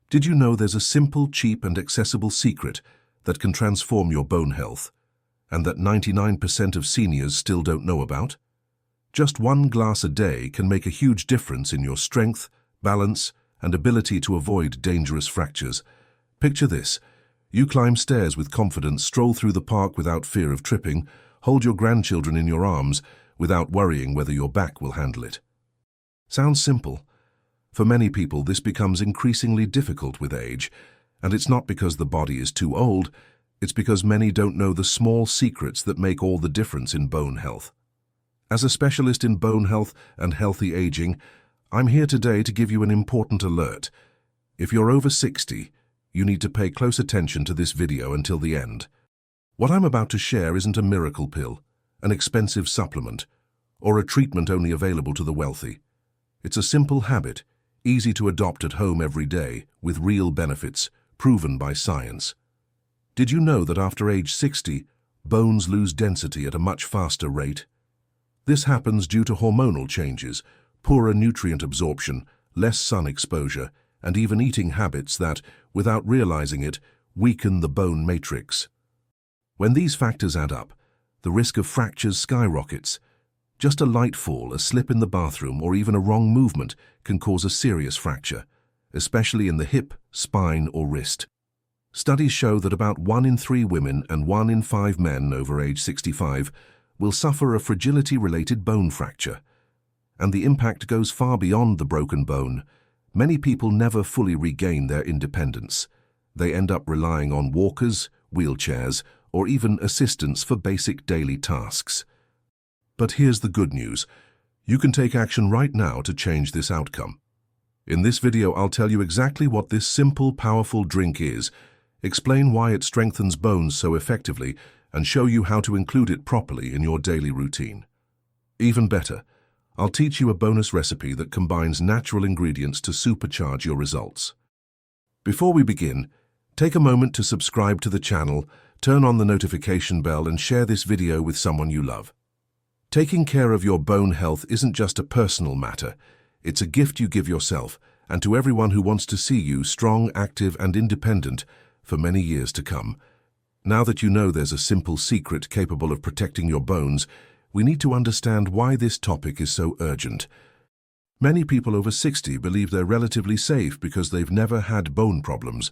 Did you know there's a simple, cheap and accessible secret that can transform your bone health, and that 99% of seniors still don't know about? Just one glass a day can make a huge difference in your strength, balance, and ability to avoid dangerous fractures. Picture this. You climb stairs with confidence, stroll through the park without fear of tripping, hold your grandchildren in your arms without worrying whether your back will handle it. Sounds simple. For many people, this becomes increasingly difficult with age, and it's not because the body is too old, it's because many don't know the small secrets that make all the difference in bone health. As a specialist in bone health and healthy aging, I'm here today to give you an important alert. If you're over 60, you need to pay close attention to this video until the end. What I'm about to share isn't a miracle pill, an expensive supplement, or a treatment only available to the wealthy. It's a simple habit, easy to adopt at home every day, with real benefits, proven by science. Did you know that after age 60, bones lose density at a much faster rate? This happens due to hormonal changes, poorer nutrient absorption, less sun exposure, and even eating habits that, without realizing it, weaken the bone matrix. When these factors add up, the risk of fractures skyrockets. Just a light fall, a slip in the bathroom, or even a wrong movement can cause a serious fracture, especially in the hip, spine, or wrist. Studies show that about 1 in 3 women and 1 in 5 men over age 65 will suffer a fragility-related bone fracture. And the impact goes far beyond the broken bone. Many people never fully regain their independence. They end up relying on walkers, wheelchairs, or even assistance for basic daily tasks. But here's the good news. You can take action right now to change this outcome. In this video, I'll tell you exactly what this simple, powerful drink is, explain why it strengthens bones so effectively, and show you how to include it properly in your daily routine. Even better, I'll teach you a bonus recipe that combines natural ingredients to supercharge your results. Before we begin, take a moment to subscribe to the channel, turn on the notification bell, and share this video with someone you love. Taking care of your bone health isn't just a personal matter. It's a gift you give yourself and to everyone who wants to see you strong, active, and independent for many years to come. Now that you know there's a simple secret capable of protecting your bones, we need to understand why this topic is so urgent. Many people over 60 believe they're relatively safe because they've never had bone problems.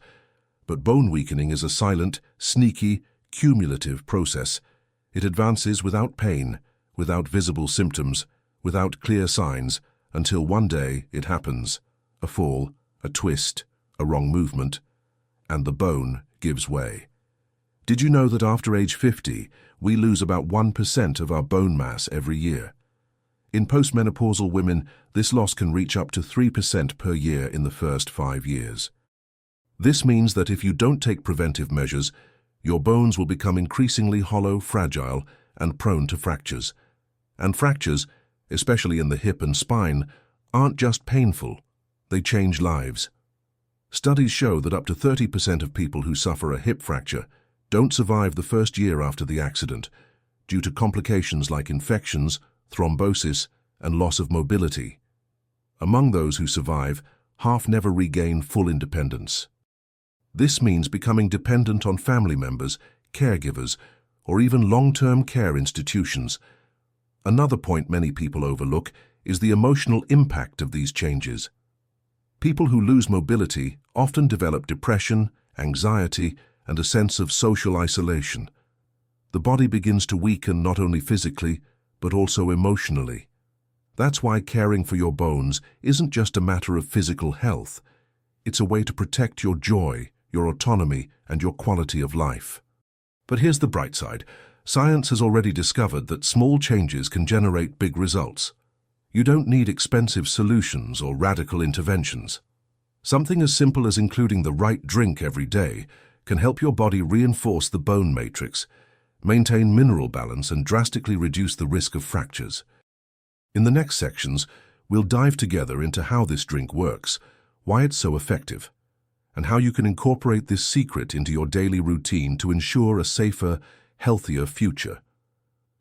But bone weakening is a silent, sneaky, cumulative process. It advances without pain, without visible symptoms, without clear signs, until one day it happens. A fall, a twist, a wrong movement, and the bone gives way. Did you know that after age 50, we lose about 1% of our bone mass every year? In postmenopausal women, this loss can reach up to 3% per year in the first 5 years. This means that if you don't take preventive measures, your bones will become increasingly hollow, fragile, and prone to fractures. And fractures, especially in the hip and spine, aren't just painful, they change lives. Studies show that up to 30% of people who suffer a hip fracture don't survive the first year after the accident due to complications like infections, thrombosis, and loss of mobility. Among those who survive, half never regain full independence. This means becoming dependent on family members, caregivers, or even long-term care institutions. Another point many people overlook is the emotional impact of these changes. People who lose mobility often develop depression, anxiety, and a sense of social isolation. The body begins to weaken not only physically, but also emotionally. That's why caring for your bones isn't just a matter of physical health. It's a way to protect your joy, your autonomy, and your quality of life. But here's the bright side. Science has already discovered that small changes can generate big results. You don't need expensive solutions or radical interventions. Something as simple as including the right drink every day can help your body reinforce the bone matrix, maintain mineral balance, and drastically reduce the risk of fractures. In the next sections, we'll dive together into how this drink works, why it's so effective, and how you can incorporate this secret into your daily routine to ensure a safer, healthier future.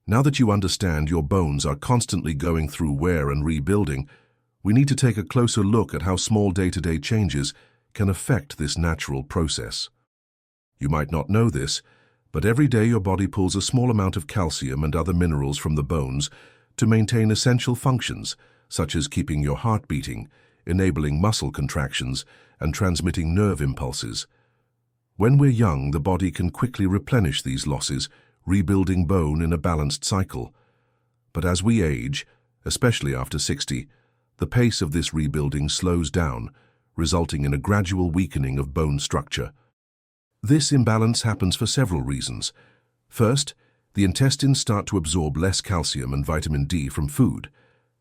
Now that you understand your bones are constantly going through wear and rebuilding, we need to take a closer look at how small day-to-day changes can affect this natural process. You might not know this, but every day your body pulls a small amount of calcium and other minerals from the bones to maintain essential functions, such as keeping your heart beating, enabling muscle contractions, and transmitting nerve impulses. When we're young, the body can quickly replenish these losses, rebuilding bone in a balanced cycle. But as we age, especially after 60, the pace of this rebuilding slows down, resulting in a gradual weakening of bone structure. This imbalance happens for several reasons. First, the intestines start to absorb less calcium and vitamin D from food.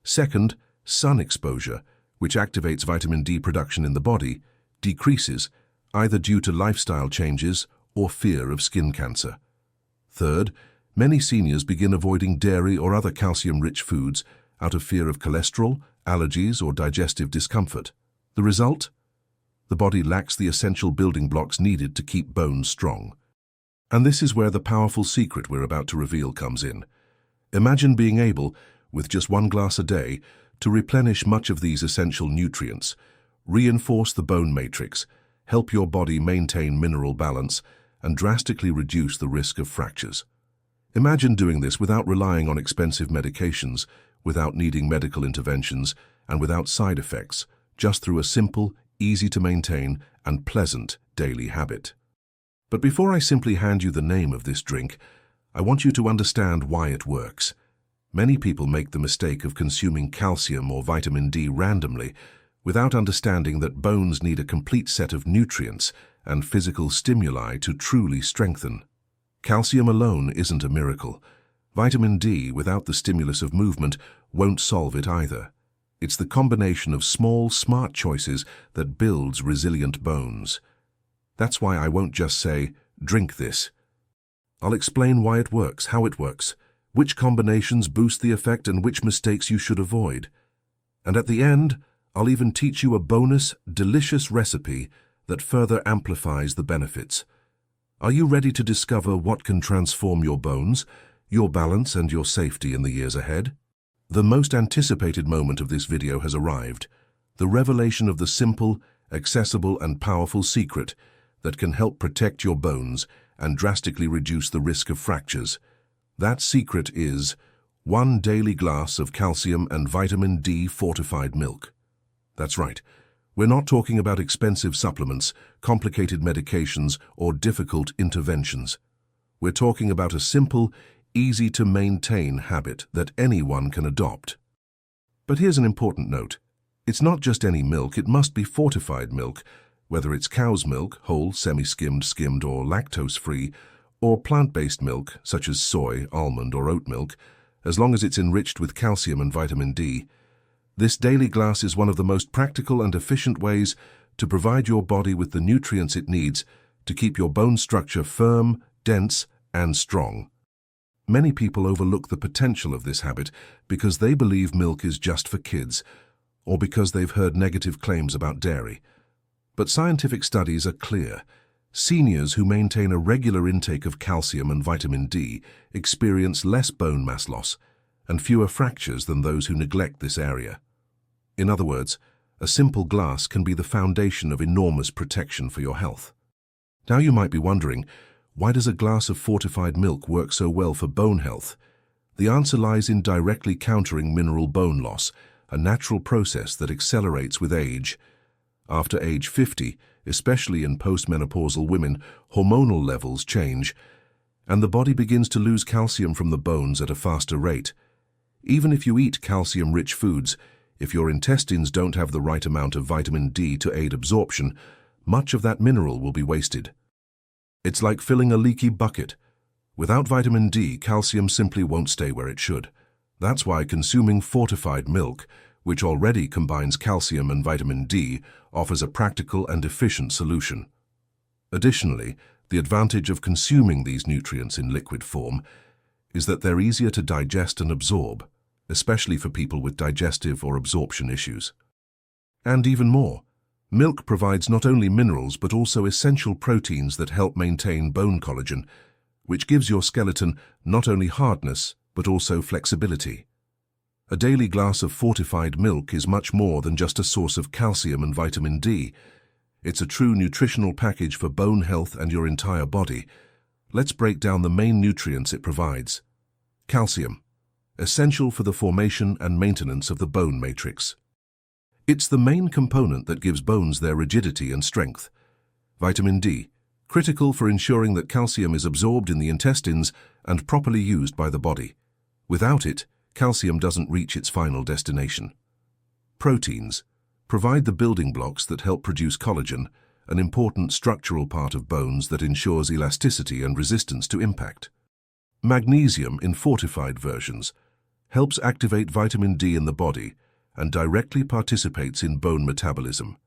Second, sun exposure, which activates vitamin D production in the body, decreases, either due to lifestyle changes or fear of skin cancer. Third, many seniors begin avoiding dairy or other calcium-rich foods out of fear of cholesterol, allergies, or digestive discomfort. The result? The body lacks the essential building blocks needed to keep bones strong. And this is where the powerful secret we're about to reveal comes in. Imagine being able, with just 1 glass a day, to replenish much of these essential nutrients, reinforce the bone matrix, help your body maintain mineral balance, and drastically reduce the risk of fractures. Imagine doing this without relying on expensive medications, without needing medical interventions, and without side effects, just through a simple, easy-to-maintain, and pleasant daily habit. But before I simply hand you the name of this drink, I want you to understand why it works. Many people make the mistake of consuming calcium or vitamin D randomly, without understanding that bones need a complete set of nutrients and physical stimuli to truly strengthen. Calcium alone isn't a miracle. Vitamin D, without the stimulus of movement, won't solve it either. It's the combination of small, smart choices that builds resilient bones. That's why I won't just say, drink this. I'll explain why it works, how it works, which combinations boost the effect and which mistakes you should avoid. And at the end, I'll even teach you a bonus, delicious recipe that further amplifies the benefits. Are you ready to discover what can transform your bones, your balance, and your safety in the years ahead? The most anticipated moment of this video has arrived, the revelation of the simple, accessible, and powerful secret that can help protect your bones and drastically reduce the risk of fractures. That secret is 1 daily glass of calcium and vitamin D fortified milk. That's right. We're not talking about expensive supplements, complicated medications, or difficult interventions. We're talking about a simple, easy-to-maintain habit that anyone can adopt. But here's an important note. It's not just any milk, it must be fortified milk, whether it's cow's milk, whole, semi-skimmed, skimmed, or lactose-free, or plant-based milk, such as soy, almond, or oat milk, as long as it's enriched with calcium and vitamin D. This daily glass is one of the most practical and efficient ways to provide your body with the nutrients it needs to keep your bone structure firm, dense, and strong. Many people overlook the potential of this habit because they believe milk is just for kids, or because they've heard negative claims about dairy. But scientific studies are clear. Seniors who maintain a regular intake of calcium and vitamin D experience less bone mass loss and fewer fractures than those who neglect this area. In other words, a simple glass can be the foundation of enormous protection for your health. Now you might be wondering, why does a glass of fortified milk work so well for bone health? The answer lies in directly countering mineral bone loss, a natural process that accelerates with age. After age 50, especially in postmenopausal women, hormonal levels change, and the body begins to lose calcium from the bones at a faster rate. Even if you eat calcium-rich foods, if your intestines don't have the right amount of vitamin D to aid absorption, much of that mineral will be wasted. It's like filling a leaky bucket. Without vitamin D, calcium simply won't stay where it should. That's why consuming fortified milk, which already combines calcium and vitamin D, offers a practical and efficient solution. Additionally, the advantage of consuming these nutrients in liquid form is that they're easier to digest and absorb, especially for people with digestive or absorption issues. And even more, milk provides not only minerals but also essential proteins that help maintain bone collagen, which gives your skeleton not only hardness but also flexibility. A daily glass of fortified milk is much more than just a source of calcium and vitamin D. It's a true nutritional package for bone health and your entire body. Let's break down the main nutrients it provides. Calcium, essential for the formation and maintenance of the bone matrix. It's the main component that gives bones their rigidity and strength. Vitamin D, critical for ensuring that calcium is absorbed in the intestines and properly used by the body. Without it, calcium doesn't reach its final destination. Proteins provide the building blocks that help produce collagen, an important structural part of bones that ensures elasticity and resistance to impact. Magnesium, in fortified versions, helps activate vitamin D in the body and directly participates in bone metabolism.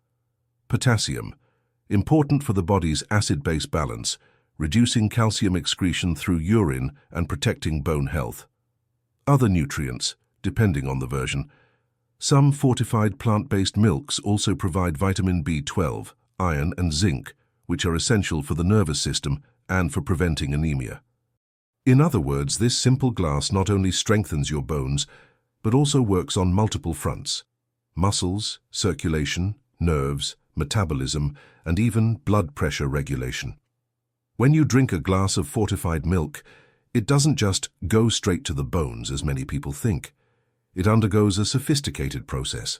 Potassium, important for the body's acid-base balance, reducing calcium excretion through urine and protecting bone health. Other nutrients, depending on the version. Some fortified plant-based milks also provide vitamin B12, iron and zinc, which are essential for the nervous system and for preventing anemia. In other words, this simple glass not only strengthens your bones, but also works on multiple fronts: muscles, circulation, nerves, metabolism, and even blood pressure regulation. When you drink a glass of fortified milk, it doesn't just go straight to the bones, as many people think. It undergoes a sophisticated process.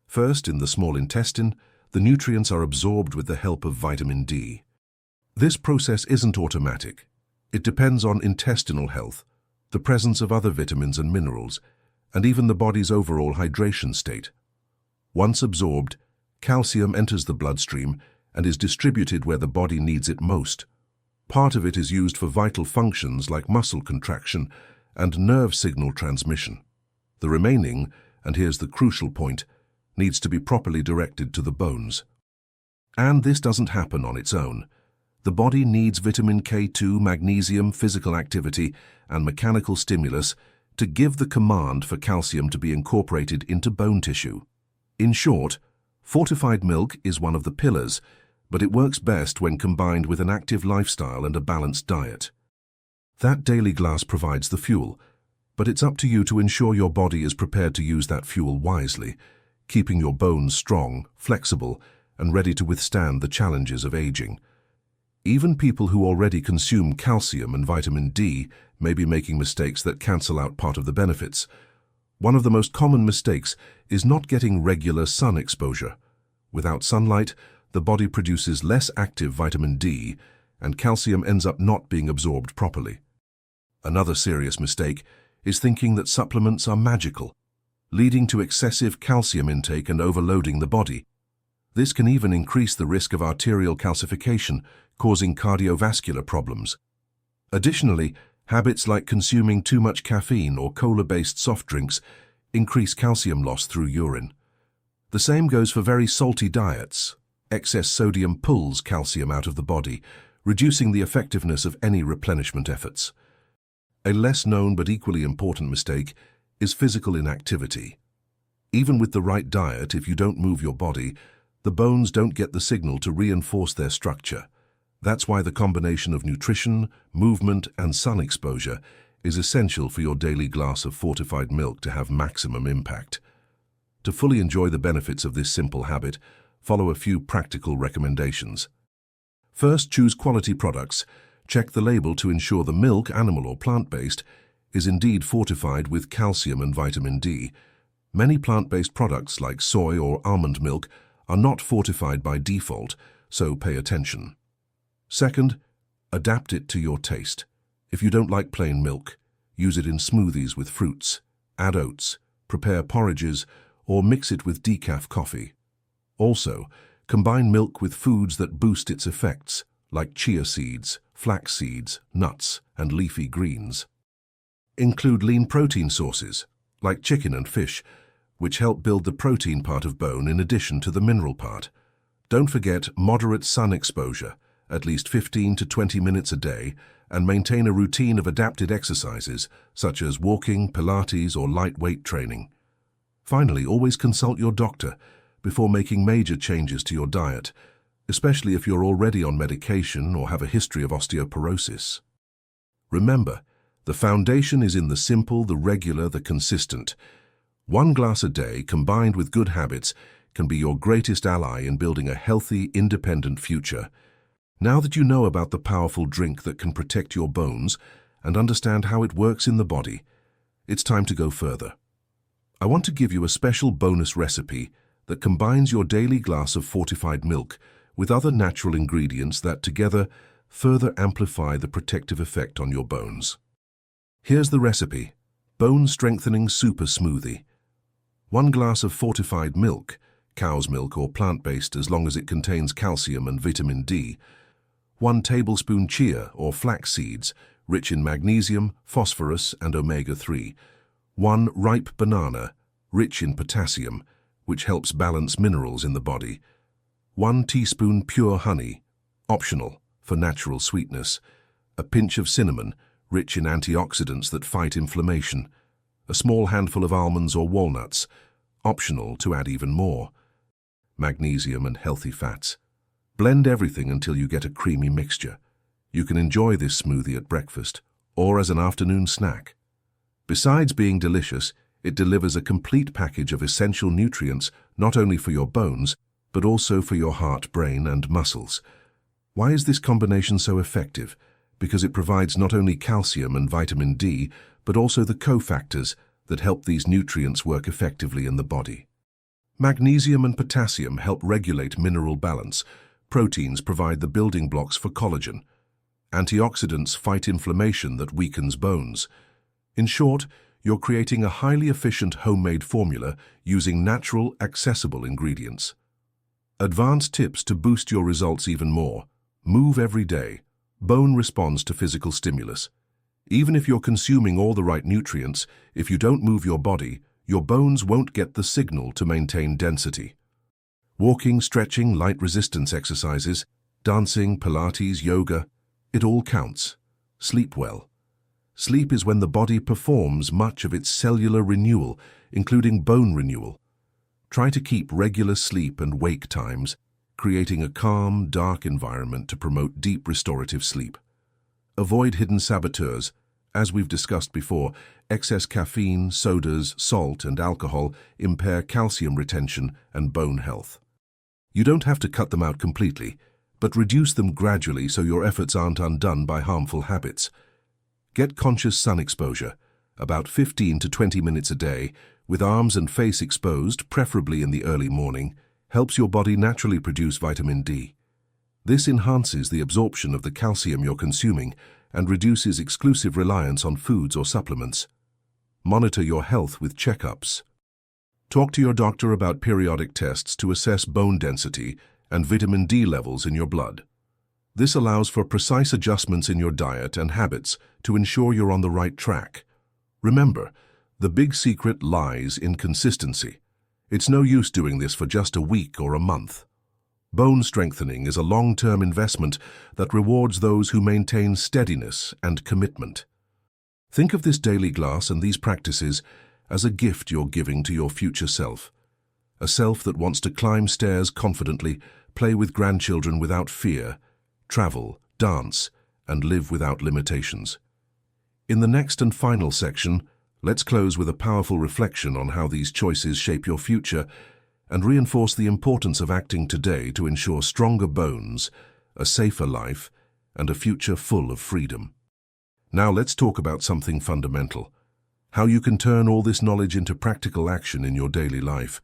First, in the small intestine, the nutrients are absorbed with the help of vitamin D. This process isn't automatic. It depends on intestinal health, the presence of other vitamins and minerals, and even the body's overall hydration state. Once absorbed, calcium enters the bloodstream and is distributed where the body needs it most. Part of it is used for vital functions like muscle contraction and nerve signal transmission. The remaining, and here's the crucial point, needs to be properly directed to the bones. And this doesn't happen on its own. The body needs vitamin K2, magnesium, physical activity, and mechanical stimulus to give the command for calcium to be incorporated into bone tissue. In short, fortified milk is one of the pillars, but it works best when combined with an active lifestyle and a balanced diet. That daily glass provides the fuel, but it's up to you to ensure your body is prepared to use that fuel wisely, keeping your bones strong, flexible, and ready to withstand the challenges of aging. Even people who already consume calcium and vitamin D may be making mistakes that cancel out part of the benefits. One of the most common mistakes is not getting regular sun exposure. Without sunlight, the body produces less active vitamin D, and calcium ends up not being absorbed properly. Another serious mistake is thinking that supplements are magical, leading to excessive calcium intake and overloading the body. This can even increase the risk of arterial calcification, causing cardiovascular problems. Additionally, habits like consuming too much caffeine or cola-based soft drinks increase calcium loss through urine. The same goes for very salty diets. Excess sodium pulls calcium out of the body, reducing the effectiveness of any replenishment efforts. A less known but equally important mistake is physical inactivity. Even with the right diet, if you don't move your body, the bones don't get the signal to reinforce their structure. That's why the combination of nutrition, movement, and sun exposure is essential for your daily glass of fortified milk to have maximum impact. To fully enjoy the benefits of this simple habit, follow a few practical recommendations. First, choose quality products. Check the label to ensure the milk, animal or plant-based, is indeed fortified with calcium and vitamin D. Many plant-based products like soy or almond milk are not fortified by default, so pay attention. Second, adapt it to your taste. If you don't like plain milk, use it in smoothies with fruits, add oats, prepare porridges, or mix it with decaf coffee. Also, combine milk with foods that boost its effects, like chia seeds, flax seeds, nuts, and leafy greens. Include lean protein sources, like chicken and fish, which help build the protein part of bone in addition to the mineral part. Don't forget moderate sun exposure, at least 15 to 20 minutes a day, and maintain a routine of adapted exercises, such as walking, Pilates, or light weight training. Finally, always consult your doctor before making major changes to your diet, especially if you're already on medication or have a history of osteoporosis. Remember, the foundation is in the simple, the regular, the consistent. One glass a day, combined with good habits, can be your greatest ally in building a healthy, independent future. Now that you know about the powerful drink that can protect your bones and understand how it works in the body, it's time to go further. I want to give you a special bonus recipe that combines your daily glass of fortified milk with other natural ingredients that together further amplify the protective effect on your bones. Here's the recipe: Bone Strengthening Super Smoothie. 1 glass of fortified milk, cow's milk or plant-based as long as it contains calcium and vitamin D. 1 tablespoon chia or flax seeds, rich in magnesium, phosphorus and omega-3. 1 ripe banana, rich in potassium, which helps balance minerals in the body. 1 teaspoon pure honey, optional for natural sweetness. A pinch of cinnamon, rich in antioxidants that fight inflammation. A small handful of almonds or walnuts, optional to add even more. Magnesium and healthy fats. Blend everything until you get a creamy mixture. You can enjoy this smoothie at breakfast or as an afternoon snack. Besides being delicious, it delivers a complete package of essential nutrients not only for your bones, but also for your heart, brain, and muscles. Why is this combination so effective? Because it provides not only calcium and vitamin D, but also the cofactors that help these nutrients work effectively in the body. Magnesium and potassium help regulate mineral balance. Proteins provide the building blocks for collagen. Antioxidants fight inflammation that weakens bones. In short, you're creating a highly efficient homemade formula using natural, accessible ingredients. Advanced tips to boost your results even more. Move every day. Bone responds to physical stimulus. Even if you're consuming all the right nutrients, if you don't move your body, your bones won't get the signal to maintain density. Walking, stretching, light resistance exercises, dancing, Pilates, yoga, it all counts. Sleep well. Sleep is when the body performs much of its cellular renewal, including bone renewal. Try to keep regular sleep and wake times, creating a calm, dark environment to promote deep restorative sleep. Avoid hidden saboteurs. As we've discussed before, excess caffeine, sodas, salt, and alcohol impair calcium retention and bone health. You don't have to cut them out completely, but reduce them gradually so your efforts aren't undone by harmful habits. Get conscious sun exposure, about 15 to 20 minutes a day, with arms and face exposed, preferably in the early morning, helps your body naturally produce vitamin D. This enhances the absorption of the calcium you're consuming and reduces exclusive reliance on foods or supplements. Monitor your health with checkups. Talk to your doctor about periodic tests to assess bone density and vitamin D levels in your blood. This allows for precise adjustments in your diet and habits to ensure you're on the right track. Remember, the big secret lies in consistency. It's no use doing this for just a week or a month. Bone strengthening is a long-term investment that rewards those who maintain steadiness and commitment. Think of this daily glass and these practices as a gift you're giving to your future self. A self that wants to climb stairs confidently, play with grandchildren without fear, travel, dance, and live without limitations. In the next and final section, let's close with a powerful reflection on how these choices shape your future and reinforce the importance of acting today to ensure stronger bones, a safer life, and a future full of freedom. Now let's talk about something fundamental: how you can turn all this knowledge into practical action in your daily life.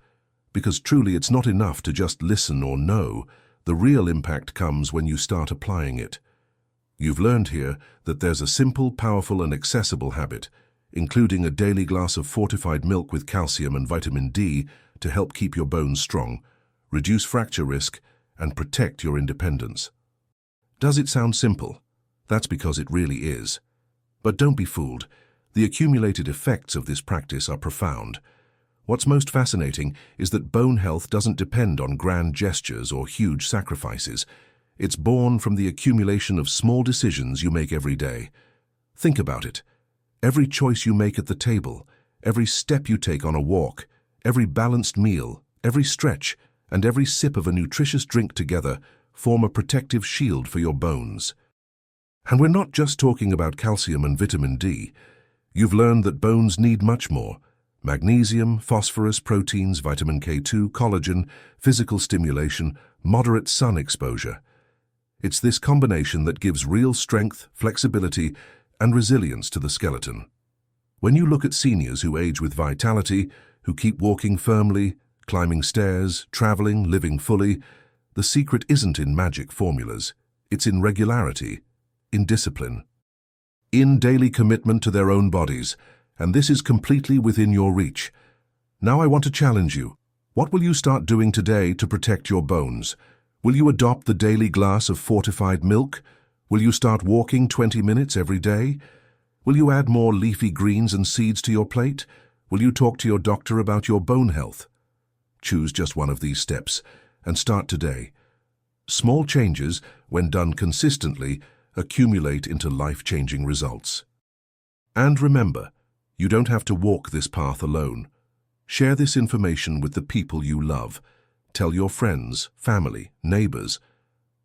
Because truly it's not enough to just listen or know. The real impact comes when you start applying it. You've learned here that there's a simple, powerful, and accessible habit, including a daily glass of fortified milk with calcium and vitamin D to help keep your bones strong, reduce fracture risk, and protect your independence. Does it sound simple? That's because it really is. But don't be fooled. The accumulated effects of this practice are profound. What's most fascinating is that bone health doesn't depend on grand gestures or huge sacrifices. It's born from the accumulation of small decisions you make every day. Think about it. Every choice you make at the table, every step you take on a walk, every balanced meal, every stretch, and every sip of a nutritious drink together form a protective shield for your bones. And we're not just talking about calcium and vitamin D. You've learned that bones need much more. Magnesium, phosphorus, proteins, vitamin K2, collagen, physical stimulation, moderate sun exposure. It's this combination that gives real strength, flexibility, and resilience to the skeleton. When you look at seniors who age with vitality, who keep walking firmly, climbing stairs, traveling, living fully, the secret isn't in magic formulas. It's in regularity, in discipline, in daily commitment to their own bodies, and this is completely within your reach. Now I want to challenge you. What will you start doing today to protect your bones? Will you adopt the daily glass of fortified milk? Will you start walking 20 minutes every day? Will you add more leafy greens and seeds to your plate? Will you talk to your doctor about your bone health? Choose just one of these steps and start today. Small changes, when done consistently, accumulate into life-changing results. And remember, you don't have to walk this path alone. Share this information with the people you love. Tell your friends, family, neighbors.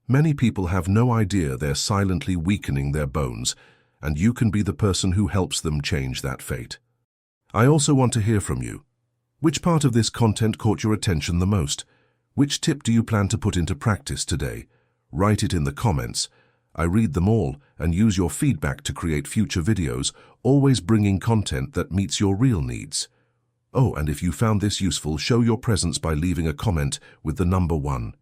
Many people have no idea they're silently weakening their bones, and you can be the person who helps them change that fate. I also want to hear from you. Which part of this content caught your attention the most? Which tip do you plan to put into practice today? Write it in the comments. I read them all and use your feedback to create future videos, always bringing content that meets your real needs. Oh, and if you found this useful, show your presence by leaving a comment with the number 1.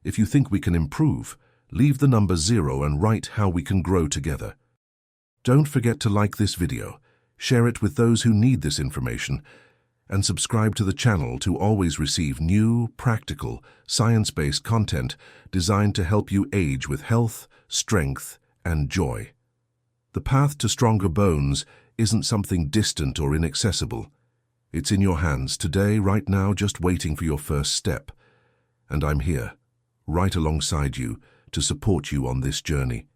If you think we can improve, leave the number 0 and write how we can grow together. Don't forget to like this video, share it with those who need this information, and subscribe to the channel to always receive new, practical, science-based content designed to help you age with health, strength, and joy. The path to stronger bones isn't something distant or inaccessible. It's in your hands today, right now, just waiting for your first step. And I'm here, right alongside you, to support you on this journey.